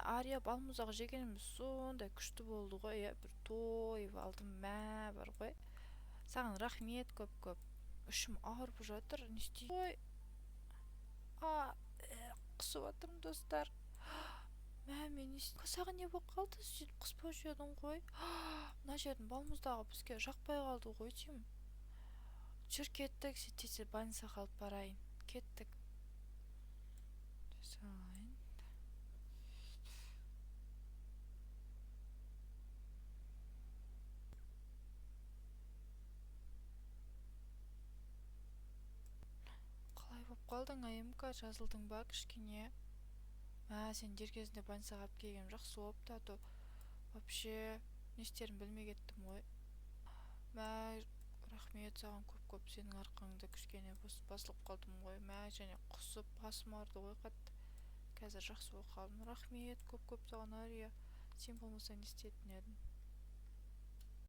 Ария балмұздақ жегеніміз сондай күшті болды ғой, иә, бір тойып алдым, бар ғой. Саған рахмет көп. Ішім ауырып жатыр, не істеймін? Ой, құсып жатырмын достар. Мен не істеймін? Саған не болып қалды? Сөйтіп құспап жедің ғой. Мына жердің балмұздағы бізге жақпай қалды ғой деймін. Жүр кеттік, сөйтсе больницаға алып барайын. Кеттік. Жасайын. Қалай болып қалдың, АМК? Жазылдың ба кішкене? Сен дер кезінде больницаға алып келгенім жақсы болыпты, а то вообще не істерін білмей кеттім ғой. Рахмет саған көп. Сенің арқаңда кішкене басылып қалдым ғой. Және құсып басым ауырды ғой қатты. Қазір жақсы болып қалдым. Рахмет көп саған, Ария. Сен болмасаң не істетін едің?